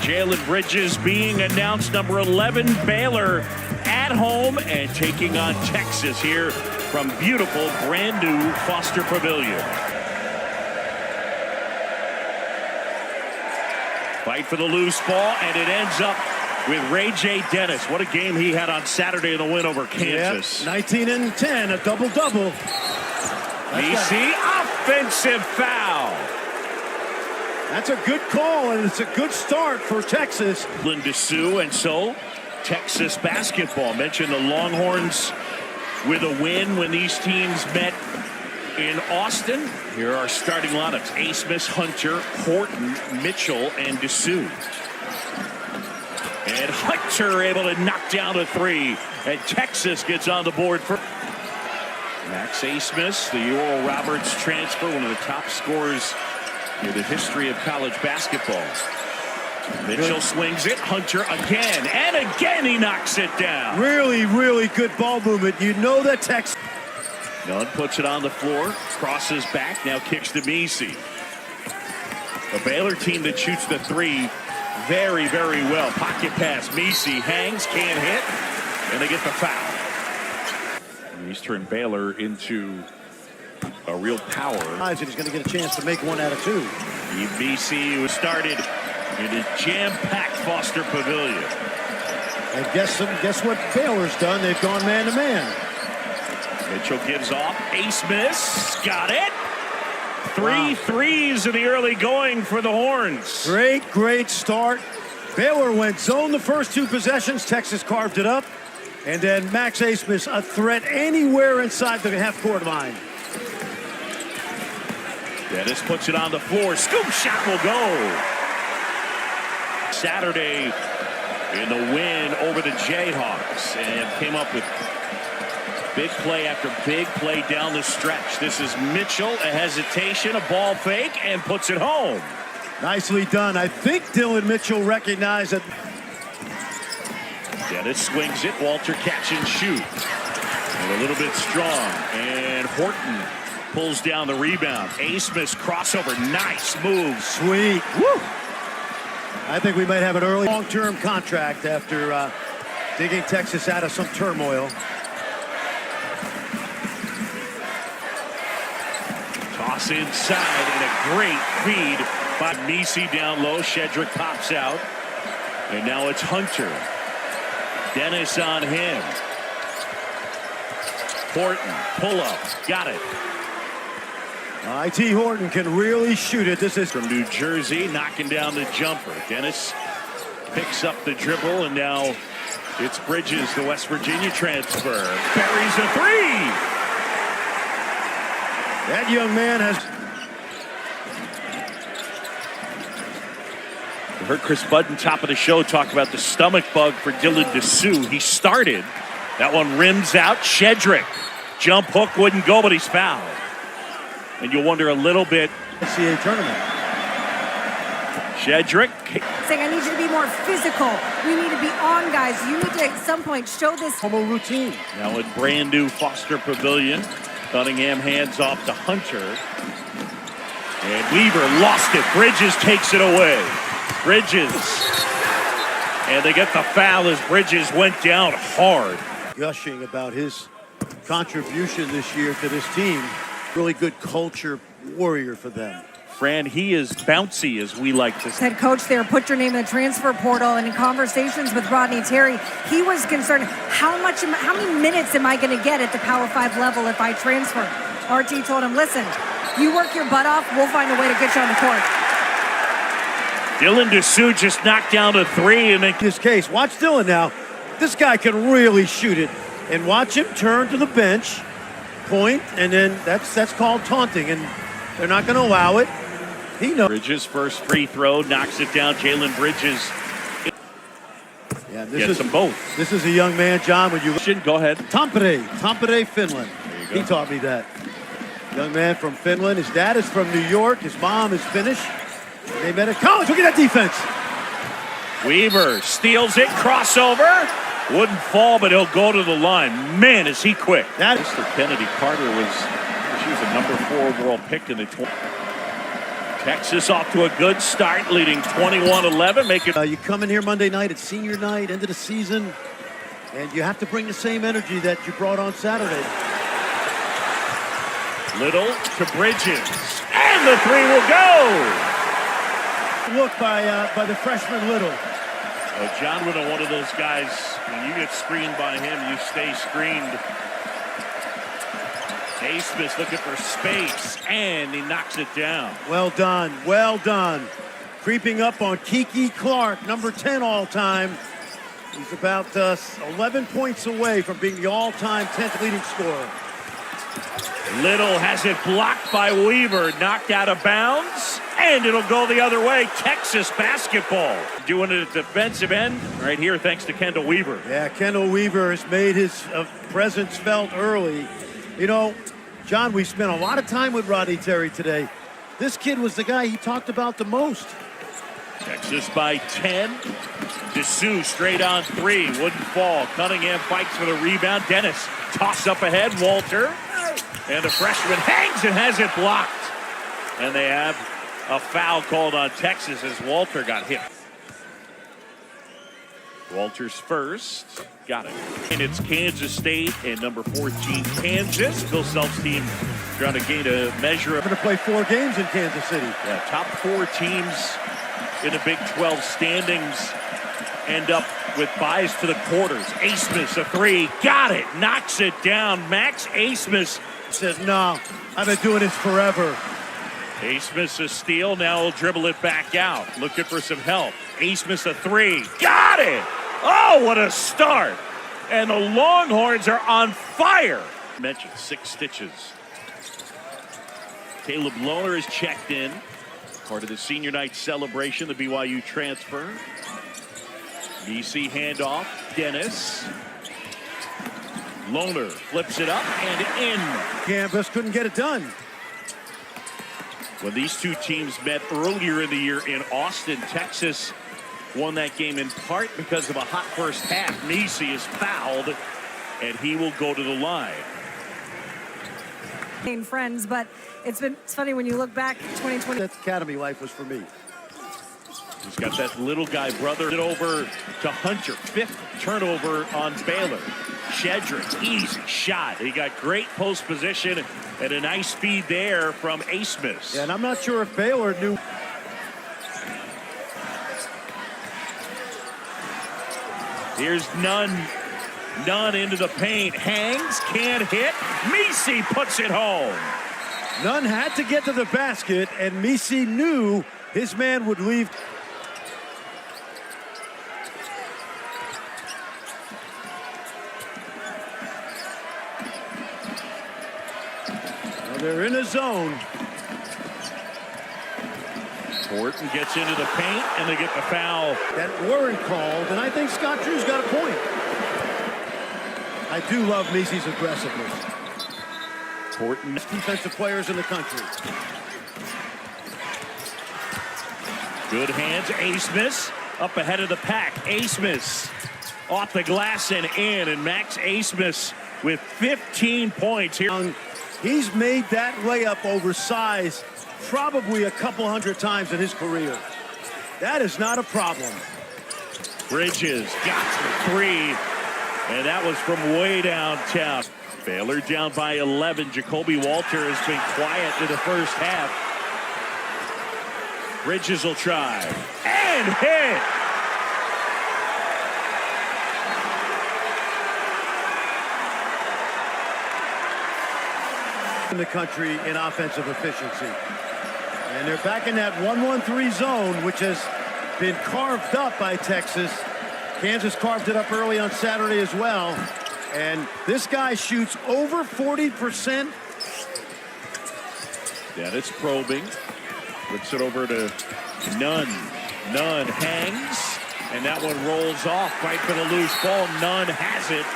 Jalen Bridges being announced, number 11, Baylor at home and taking on Texas here from beautiful, brand new Foster Pavilion. Fight for the loose ball, and it ends up with Ray J. Dennis. What a game he had on Saturday in the win over Kansas. Yep, 19 and 10, a double-double. BC, offensive foul. That's a good call, and it's a good start for Texas. Linda Sue, and so Texas basketball. Mentioned the Longhorns with a win when these teams met in Austin. Here are starting lineups: Asmus, Hunter, Horton, Mitchell, and Dessou. And Hunter able to knock down a three, and Texas gets on the board for Max Asmus, the Oral Roberts transfer, one of the top scorers in the history of college basketball. Mitchell swings it, Hunter again, and again he knocks it down. Really, really good ball movement. You know that Texas. Nunn puts it on the floor, crosses back, now kicks to Messi. A Baylor team that shoots the three very, very well. Pocket pass, Messi hangs, can't hit, and they get the foul. And he's turned Baylor into a real power. He's going to get a chance to make one out of two. BC, who started in a jam-packed Foster Pavilion. And guess what Baylor's done? They've gone man-to-man. Mitchell gives off. Asmus got it. Three threes in the early going for the Horns. Great start. Baylor went zone the first two possessions. Texas carved it up. And then Max Asmus, a threat anywhere inside the half-court line. Dennis puts it on the floor. Scoop shot will go. Saturday in the win over the Jayhawks, and came up with big play after big play down the stretch. This is Mitchell, a hesitation, a ball fake, and puts it home. Nicely done. I think Dylan Mitchell recognized it. Dennis swings it. Walter catch and shoot. And a little bit strong. And Horton pulls down the rebound. Asmus crossover. Nice move. Sweet. Woo! I think we might have an early long-term contract after digging Texas out of some turmoil. Toss inside and a great feed by Messi down low. Shedrick pops out. And now it's Hunter. Dennis on him. Horton, pull up. Got it. I.T. Horton can really shoot it. This is from New Jersey, knocking down the jumper. Dennis picks up the dribble, and now it's Bridges, the West Virginia transfer. Buries a three. That young man has. We heard Chris Budden, top of the show, talk about the stomach bug for Dylan Dessou. He started. That one rims out. Shedrick. Jump hook wouldn't go, but he's fouled. And you'll wonder a little bit. NCAA tournament. Shedrick. Saying, I need you to be more physical. We need to be on, guys. You need to, at some point, show this normal routine. Now in brand new Foster Pavilion. Cunningham hands off to Hunter. And Weaver lost it. Bridges takes it away. Bridges. And they get the foul as Bridges went down hard. Gushing about his contribution this year to this team. Really good culture warrior for them. Fran, he is bouncy, as we like to say. Head coach there put your name in the transfer portal, and in conversations with Rodney Terry, he was concerned, how many minutes am I going to get at the Power 5 level if I transfer? RT told him, listen, you work your butt off, we'll find a way to get you on the court. Dylan Dessou just knocked down a three, and then his case. Watch Dylan now. This guy can really shoot it, and watch him turn to the bench, point, and then that's called taunting, and they're not going to allow it. He knows. Bridges' first free throw knocks it down. Jalen Bridges gets them both. This is a young man, John. When you go ahead. Tampere, Finland. He taught me that. Young man from Finland. His dad is from New York. His mom is Finnish. They met at college. Look at that defense. Weaver steals it. Crossover. Wouldn't fall, but he'll go to the line. Man, is he quick. Mr. Kennedy Carter she was a number 4 overall pick in the 20. Texas off to a good start, leading 21-11. Make it. You come in here Monday night, it's senior night, end of the season, and you have to bring the same energy that you brought on Saturday. Little to Bridges, and the three will go. Look by the freshman Little. John Riddle, one of those guys, when you get screened by him, you stay screened. Smith looking for space, and he knocks it down. Well done, well done. Creeping up on Kiki Clark, number 10 all-time. He's about 11 points away from being the all-time 10th leading scorer. Little has it blocked by Weaver, knocked out of bounds, and it'll go the other way. Texas basketball doing it at defensive end right here thanks to Kendall Weaver. Yeah, Kendall Weaver has made his presence felt early. You know, John, we spent a lot of time with Rodney Terry today. This kid was the guy he talked about the most. Texas by 10. Dessous straight on three, wouldn't fall. Cunningham fights for the rebound. Dennis toss up ahead. Walter, and the freshman hangs and has it blocked. And they have a foul called on Texas as Walter got hit. Walter's first, got it. And it's Kansas State and number 14 Kansas. Bill Self's team trying to gain a measure of. Going to play 4 games in Kansas City. Yeah, top 4 teams in the Big 12 standings end up with buys to the quarters. Asmus a three, got it, knocks it down. Max Asmus says, no, I've been doing this forever. Asmus a steal, now he'll dribble it back out. Looking for some help. Asmus a three, got it! Oh, what a start! And the Longhorns are on fire. Mentioned 6 stitches. Caleb Lohner is checked in. Part of the senior night celebration, the BYU transfer. BC handoff, Dennis. Lohner flips it up and in. Campus couldn't get it done. When these two teams met earlier in the year in Austin, Texas won that game in part because of a hot first half. Nisi is fouled, and he will go to the line. Friends, but it's funny when you look back 2020. That academy life was for me. He's got that little guy brother. It over to Hunter. 5th turnover on Baylor. Shedrick, easy shot. He got great post position and a nice feed there from Asmus. Yeah, and I'm not sure if Baylor knew. Here's Nunn. Nunn into the paint. Hangs, can't hit. Misi puts it home. Nunn had to get to the basket, and Misi knew his man would leave. Well, they're in a zone. Horton gets into the paint, and they get the foul. That Warren called, and I think Scott Drew's got a point. I do love Misi's aggressiveness. Horton. Defensive players in the country. Good hands. Asmus up ahead of the pack. Asmus off the glass and in. And Max Asmus with 15 points here. He's made that layup oversized probably a couple hundred times in his career. That is not a problem. Bridges got the three. And that was from way downtown. Baylor down by 11. Jacoby Walter has been quiet in the first half. Bridges will try. And hit! In the country in offensive efficiency. And they're back in that 1-1-3 zone, which has been carved up by Texas. Kansas carved it up early on Saturday as well. And this guy shoots over 40%. Dennis probing. Flips it over to Nunn. Nunn hangs. And that one rolls off. Fight for the loose ball. Nunn has it.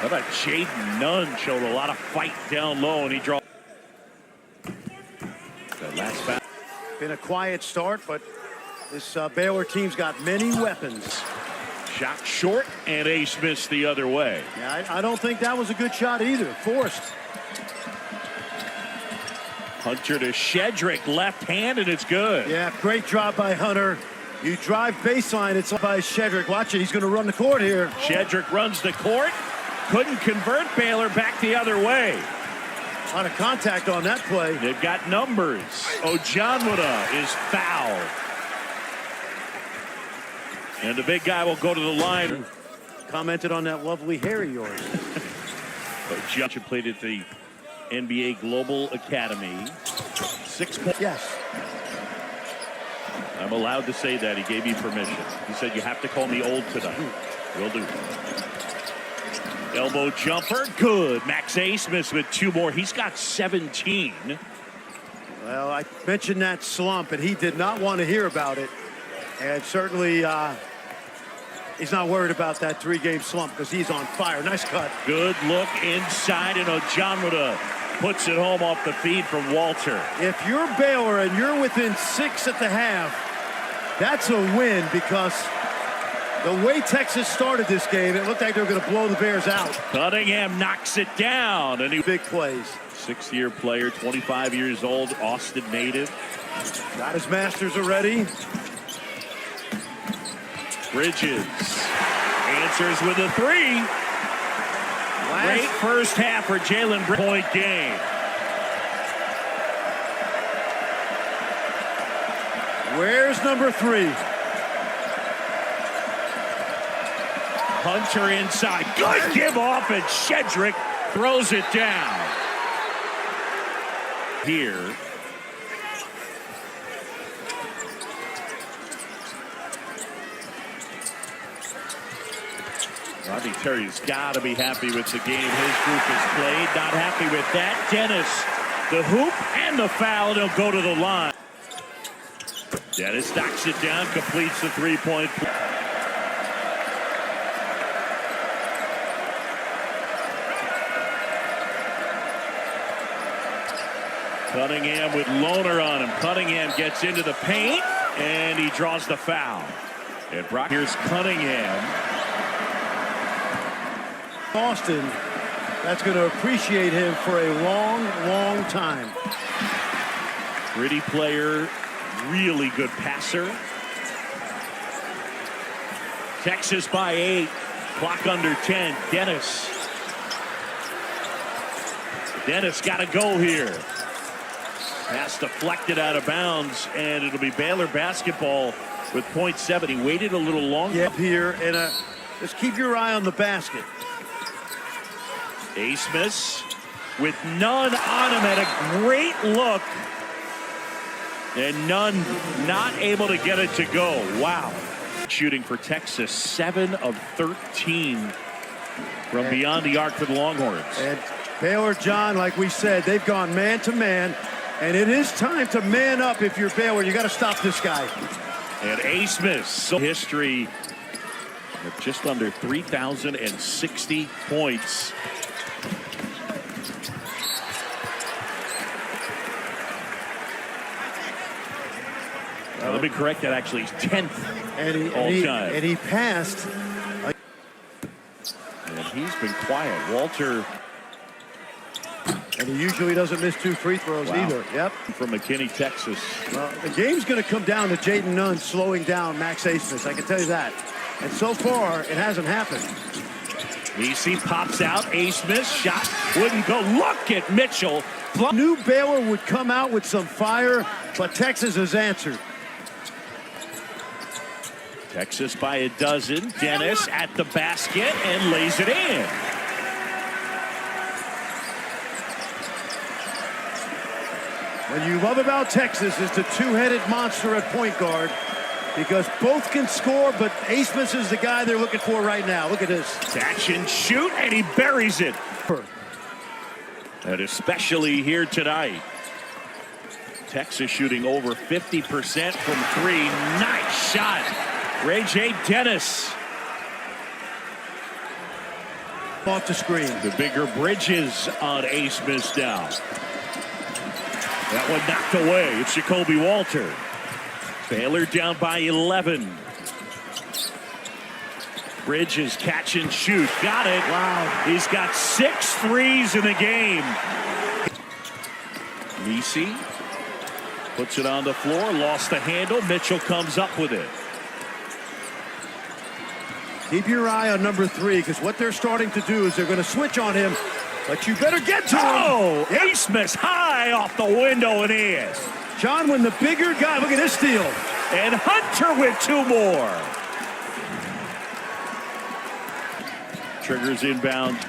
How about Jaden Nunn? Showed a lot of fight down low, and he draws. That last foul. Been a quiet start, but this Baylor team's got many weapons. Shot short, and Asmus the other way. Yeah, I don't think that was a good shot either. Forced. Hunter to Shedrick, left hand, and it's good. Yeah, great job by Hunter. You drive baseline, it's by Shedrick. Watch it, he's going to run the court here. Shedrick runs the court. Couldn't convert. Baylor back the other way. A lot of contact on that play. They've got numbers. Ojanwuda is fouled. And the big guy will go to the line. Commented on that lovely hair of yours. Judge played at the NBA Global Academy. 6 points. Yes. I'm allowed to say that. He gave me permission. He said, you have to call me old tonight. Will do. Elbow jumper. Good. Max Asmus with 2 more. He's got 17. Well, I mentioned that slump, and he did not want to hear about it. And certainly he's not worried about that 3-game slump because he's on fire. Nice cut. Good look inside, and Ojanwuda puts it home off the feed from Walter. If you're Baylor and you're within 6 at the half, that's a win because the way Texas started this game, it looked like they were going to blow the Bears out. Cunningham knocks it down, and he big plays. 6-year player, 25 years old, Austin native. Got his masters already. Bridges answers with a 3. Great first half for Jalen. Point game. Where's number 3? Hunter inside. Good give off, and Shedrick throws it down. Here. Rodney Terry's got to be happy with the game his group has played. Not happy with that. Dennis, the hoop and the foul, and he'll go to the line. Dennis knocks it down, completes the 3-point play. Cunningham with Loner on him. Cunningham gets into the paint, and he draws the foul. And Brock, here's Cunningham. Austin, that's going to appreciate him for a long, long time. Gritty player, really good passer. Texas by 8, clock under 10. Dennis got to go here. Pass deflected out of bounds, and it'll be Baylor basketball with .7. He waited a little longer. Yep, here, and just keep your eye on the basket. Asmus with Nunn on him, had a great look, and Nunn not able to get it to go. Wow. Shooting for Texas, 7 of 13 from beyond the arc for the Longhorns. And Baylor, John, like we said, they've gone man to man, and it is time to man up if you're Baylor. You got to stop this guy. And Asmus, so history of just under 3,060 points. Let me correct that. Actually, he's 10th all time. And he passed. And he's been quiet. Walter. And he usually doesn't miss 2 free throws either. Yep. From McKinney, Texas. Well, the game's going to come down to Jaden Nunn slowing down Max Asmus. I can tell you that. And so far, it hasn't happened. Vesey pops out. Asmus shot wouldn't go. Look at Mitchell. Knew Baylor would come out with some fire, but Texas has answered. Texas by a dozen. Dennis at the basket and lays it in. What you love about Texas is the 2-headed monster at point guard, because both can score, but Asmus is the guy they're looking for right now. Look at this. Catch and shoot, and he buries it. And especially here tonight. Texas shooting over 50% from 3. Nice shot. Ray J. Dennis. Off the screen. The bigger Bridges on Asmus now. That one knocked away. It's Jacoby Walter. Baylor down by 11. Bridges catch and shoot. Got it. Wow. He's got 6 threes in the game. Messi puts it on the floor, lost the handle. Mitchell comes up with it. Keep your eye on number 3, because what they're starting to do is they're going to switch on him. But you better get to him. Oh, Ace high off the window and in. John, when the bigger guy, look at this steal. And Hunter with 2 more. Triggers inbound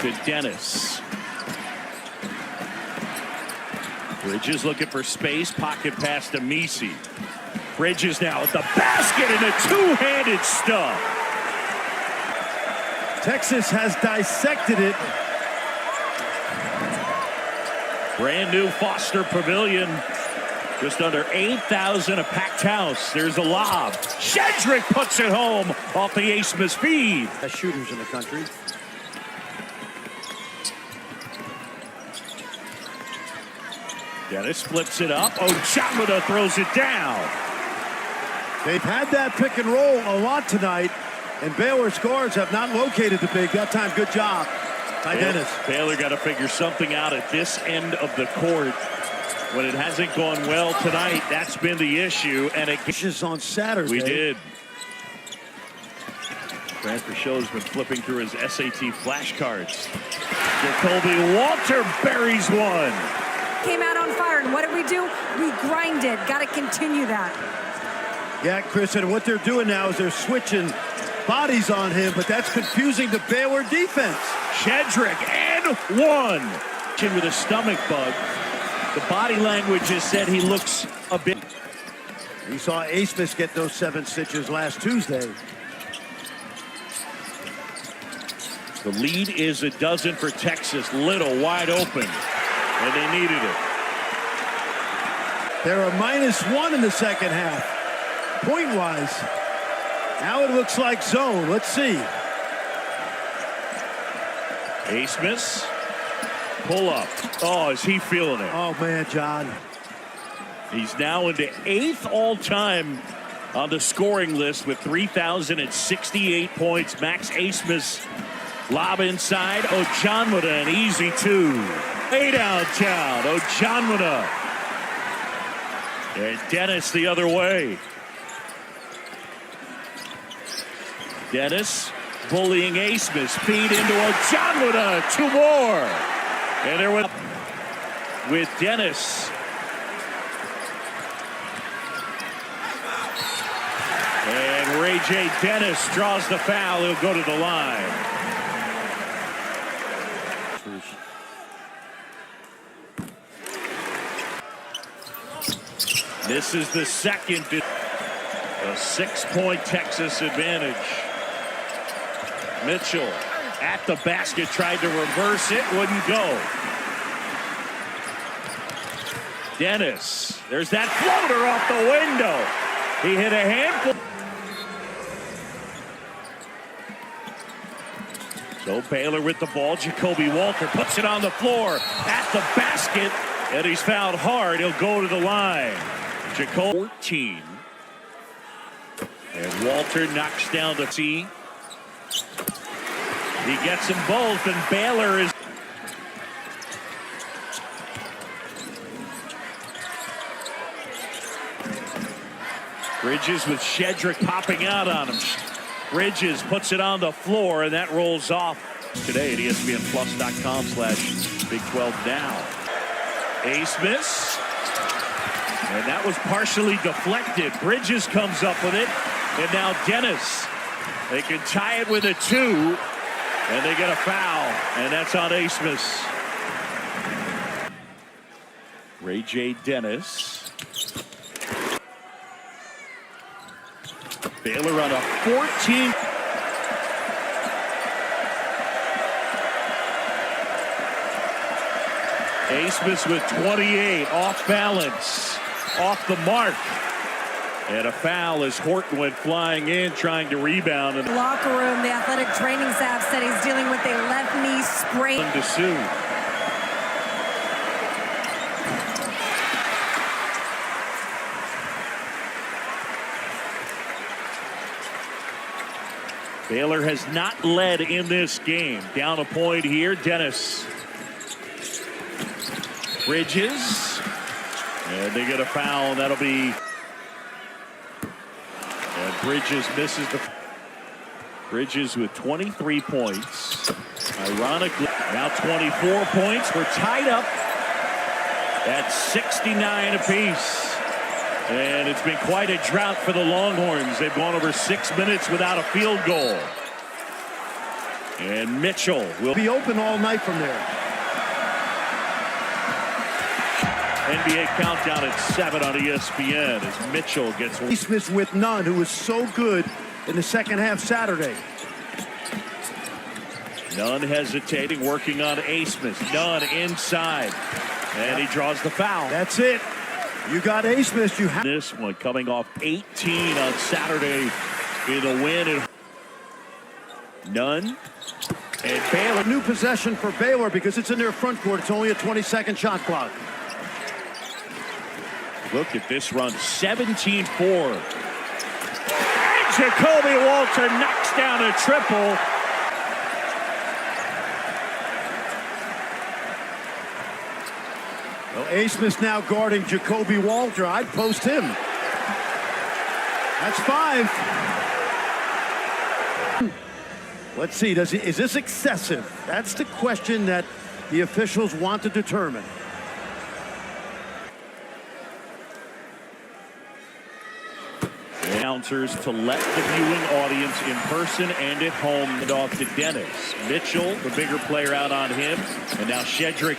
to Dennis. Bridges looking for space. Pocket pass to Messi. Bridges now at the basket and a two-handed stub. Texas has dissected it. Brand new Foster Pavilion. Just under 8,000, a packed house. There's a lob. Shedrick puts it home off the Ace feed. Best shooters in the country. Dennis flips it up. Ojamada throws it down. They've had that pick and roll a lot tonight, and Baylor scores have not located the big. That time, good job by Dennis. Baylor got to figure something out at this end of the court. When it hasn't gone well tonight, that's been the issue. And it is on Saturday. We did. Transfer Show's been flipping through his SAT flashcards. Jacoby Walter buries one. Came out on fire, and what did we do? We grinded. Got to continue that. Yeah, Chris, and what they're doing now is they're switching bodies on him, but that's confusing the Baylor defense. Shedrick and one. With a stomach bug. The body language has said he looks a bit. We saw Ace get those 7 stitches last Tuesday. The lead is a dozen for Texas. Little wide open, and they needed it. They're a -1 in the second half, point-wise. Now it looks like zone. Let's see. Ace pull up. Oh, is he feeling it? Oh, man, John. He's now into 8th all-time on the scoring list with 3,068 points. Max Ace lob inside. Ojamada, an easy 2. Way downtown. Ojamada. And Dennis the other way. Dennis bullying Ace feed into Ojamada. 2 more. And there went with Dennis. And Ray J. Dennis draws the foul. He'll go to the line. This is the second. A 6-point Texas advantage. Mitchell at the basket, tried to reverse it, wouldn't go. Dennis, there's that floater off the window. He hit a handful. So Baylor with the ball. Jacoby Walter puts it on the floor at the basket, and he's fouled hard. He'll go to the line. Jacoby 14. And Walter knocks down the tee. He gets them both, and Baylor is. Bridges with Shedrick popping out on him. Bridges puts it on the floor, and that rolls off today at ESPNplus.com/Big12 Now. Ace and that was partially deflected. Bridges comes up with it, and now Dennis. They can tie it with a 2. And they get a foul, and that's on Ace. Ray J. Dennis. Baylor on a 14. Ace with 28, off balance, off the mark. And a foul as Horton went flying in, trying to rebound. And locker room, the athletic training staff said he's dealing with a left knee sprain. To sue. Baylor has not led in this game. Down a point here, Dennis. Bridges. And they get a foul, and that'll be... And Bridges misses the... Bridges with 23 points. Ironically, now 24 points. We're tied up at 69 apiece. And it's been quite a drought for the Longhorns. They've gone over 6 minutes without a field goal. And Mitchell will be open all night from there. NBA countdown at 7 on ESPN as Mitchell gets... Smith with none, who was so good in the second half Saturday. Nunn hesitating, working on Smith. Nunn inside. And he draws the foul. That's it. You got Smith. You have this one coming off 18 on Saturday in a win. And Nunn and Baylor. New possession for Baylor because it's in their front court. It's only a 20-second shot clock. Look at this run. 17-4. And Jacoby Walter knocks down a triple. Well, Smith's now guarding Jacoby Walter. I'd post him. That's 5. Let's see. Is this excessive? That's the question that the officials want to determine. Announcers to let the viewing audience in person and at home hand off to Dennis. Mitchell, the bigger player, out on him. And now Shedrick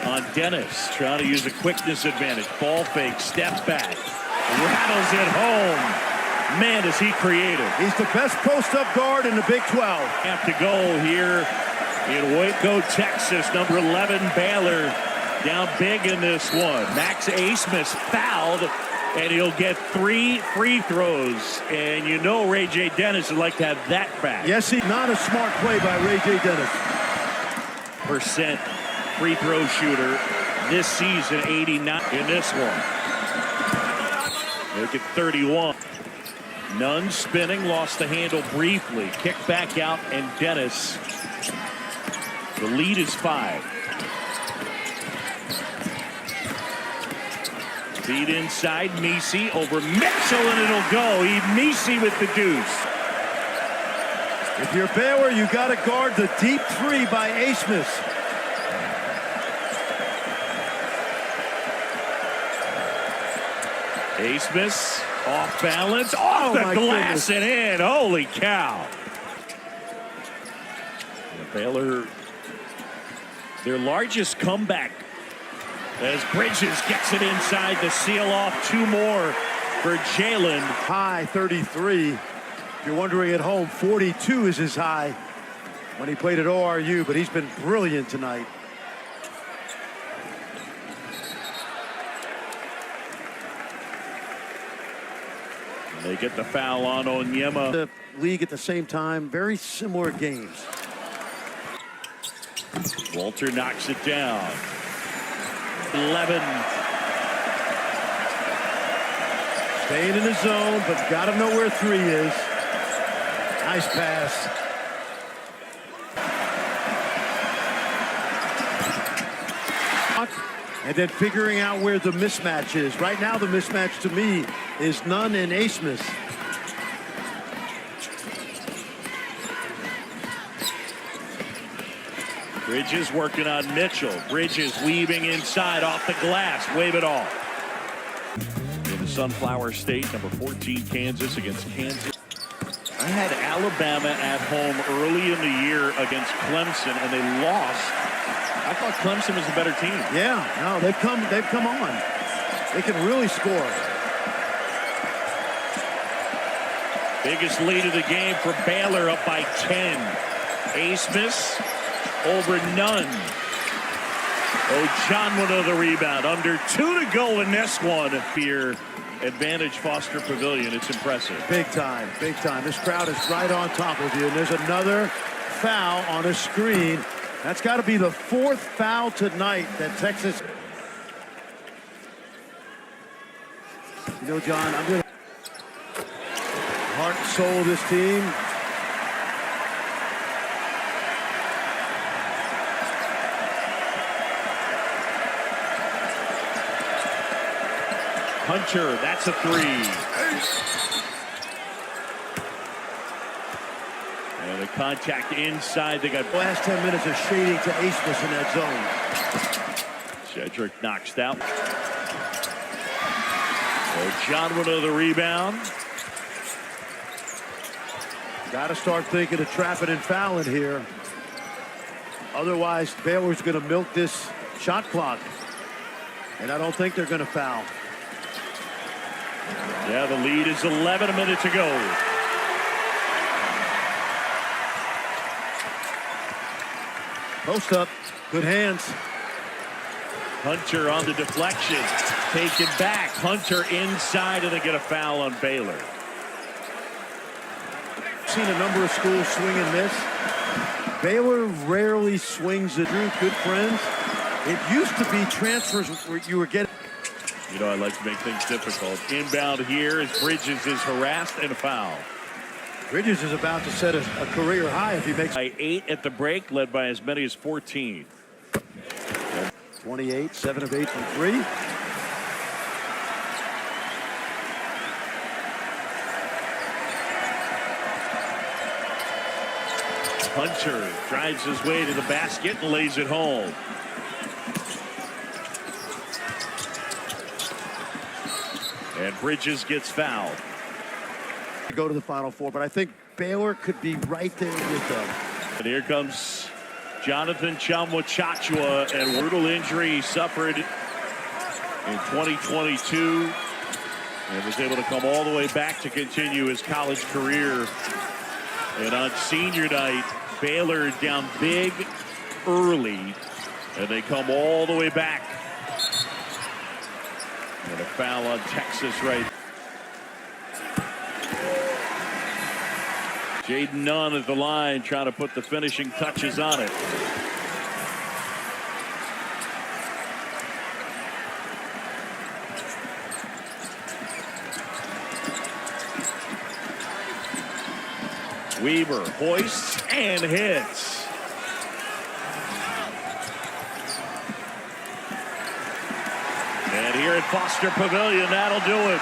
on Dennis, trying to use a quickness advantage. Ball fake, step back, rattles it home. Man, is he creative. He's the best post-up guard in the Big 12. Have to go here in Waco, Texas. Number 11, Baylor, down big in this one. Max Smith fouled, and he'll get 3 free throws. And you know Ray J. Dennis would like to have that back. Yes, he's not a smart play by Ray J. Dennis. Percent free throw shooter this season, 89 in this one. Look at 31. Nunn spinning, lost the handle briefly. Kick back out, and Dennis. The lead is 5. Feed inside, Messi over Mitchell, and it'll go. Messi with the deuce. If you're Baylor, you got to guard the deep 3 by Smith. Smith off balance, off the glass and in. Holy cow. Baylor, their largest comeback as Bridges gets it inside to seal off 2 more for Jalen. High 33. If you're wondering at home, 42 is his high when he played at ORU, but he's been brilliant tonight. They get the foul on Onyema. The league at the same time, very similar games. Walter knocks it down. 11. Staying in the zone, but got to know where 3 is. Nice pass. And then figuring out where the mismatch is. Right now, the mismatch to me is Nunn and Smith. Bridges working on Mitchell. Bridges weaving inside off the glass. Wave it off. In the Sunflower State, number 14, Kansas against Kansas. I had Alabama at home early in the year against Clemson, and they lost. I thought Clemson was a better team. Yeah, no, they've come on. They can really score. Biggest lead of the game for Baylor, up by 10. Smith over Nunn. John with the rebound. Under 2 to go in this one. Here, advantage Foster Pavilion. It's impressive. Big time, big time. This crowd is right on top of you. And there's another foul on a screen. That's got to be the 4th foul tonight that Texas. You know, John, I'm going to heart and soul of this team. Hunter, that's a three. And a contact inside. They got Last 10 minutes of shading to Aceless in that zone. Shedrick knocks out. So John with the rebound. Got to start thinking of trapping and fouling here. Otherwise, Baylor's going to milk this shot clock. And I don't think they're going to foul. Yeah, the lead is 11, a minute to go. Post up, good hands. Hunter on the deflection, taken back. Hunter inside, and they get a foul on Baylor. Seen a number of schools swing and miss. Baylor rarely swings it through. Good friends. It used to be transfers where you were getting. You know, I like to make things difficult. Inbound here as Bridges is harassed and a foul. Bridges is about to set a career high if he makes. By 8 at the break, led by as many as 14. 28, 7 of 8 from 3. Hunter drives his way to the basket and lays it home. And Bridges gets fouled. Go to the Final Four, but I think Baylor could be right there with them. And here comes Jonathan Chamwa-Chachua, and brutal injury he suffered in 2022 and was able to come all the way back to continue his college career. And on senior night, Baylor down big early, and they come all the way back. And a foul on Texas right. Jaden Nunn at the line trying to put the finishing touches on it. Weaver hoists and hits. And here at Foster Pavilion, that'll do it.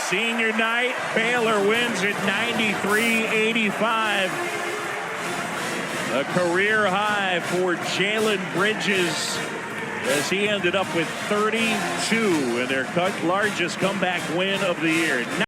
Senior night, Baylor wins at 93-85. A career high for Jalen Bridges as he ended up with 32 in their largest comeback win of the year.